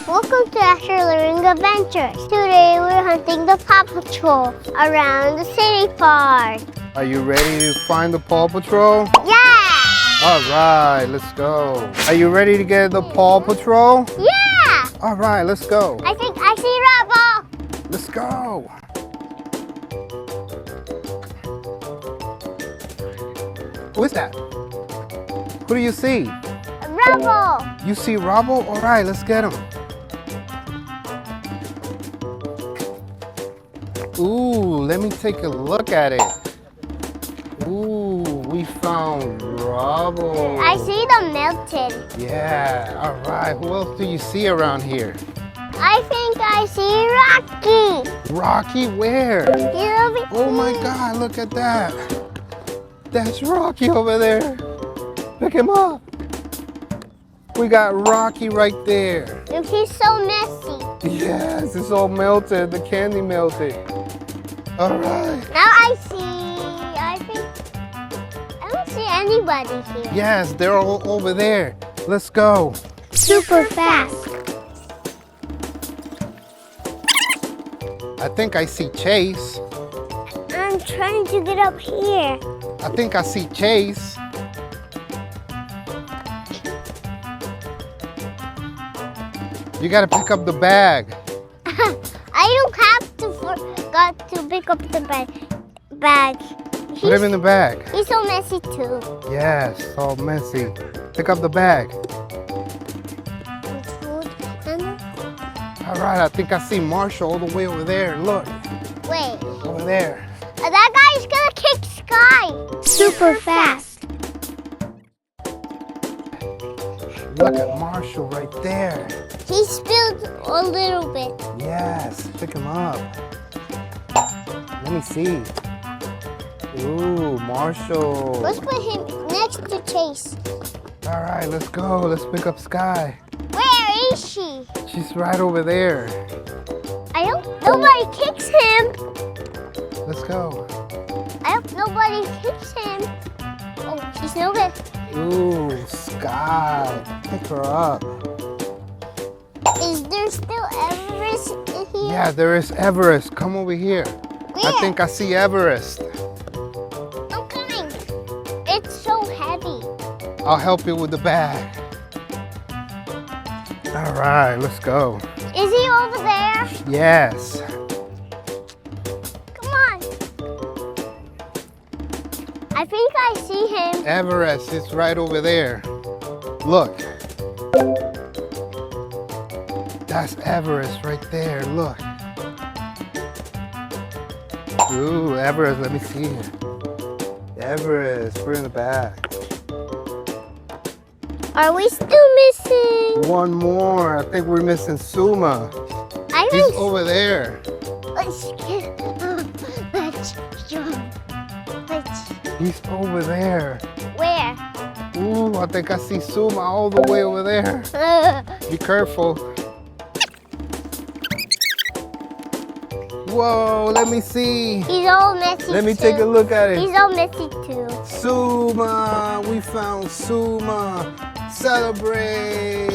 Welcome to Asher Learning Adventures. Today we're hunting the PAW Patrol around the city park. Are you ready to find the PAW Patrol? Yeah! All right, let's go. Are you ready to get the PAW Patrol? Yeah! All right, let's go. I think I see Rubble. Let's go. Who is that? Who do you see? Rubble. You see Rubble? All right, let's get him. Ooh, let me take a look at it. Ooh, we found Rubble. I see the melted. Yeah, all right. Who else do you see around here? I think I see Rocky. Rocky, where? He's over Oh my here. God, look at that. That's Rocky over there. Pick him up. We got Rocky right there. Look, he's so messy. Yes, it's all melted. The candy melted. All right. Now I don't see anybody here. Yes, they're all over there. Let's go. Super fast. I think I see Chase. I'm trying to get up here. I think I see Chase. You gotta pick up the bag. I don't have to forgot to pick up the bag. Put him in the bag. He's so messy too. Yes, all messy. Pick up the bag. All right, I think I see Marshall all the way over there. Look, Wait, over there. that guy's gonna kick Sky. Super fast. Look at Marshall right there. He spilled a little bit. Yes, pick him up. Let me see. Ooh, Marshall. Let's put him next to Chase. All right, let's go. Let's pick up Sky. Where is she? She's right over there. I hope nobody kicks him. Let's go. I hope nobody kicks him. Oh, she's no good. Ooh, Sky. Pick her up. Is there still Everest in here? Yeah, there is Everest. Come over here. Where? I think I see Everest. I'm coming. It's so heavy. I'll help you with the bag. All right, let's go. Is he over there? Yes. Come on. I think I see him. Everest is right over there. Look. That's Everest right there. Look. Ooh, Everest. Let me see it. Everest. Put it in the bag. Are we still missing? One more. I think we're missing Suma. I He's think. over there. Let's jump. He's over there. Where? Ooh, I think I see Suma all the way over there. Be careful. Whoa, let me see. He's all messy. Let me too. take a look at it. He's all messy too. Suma, we found Suma. Celebrate.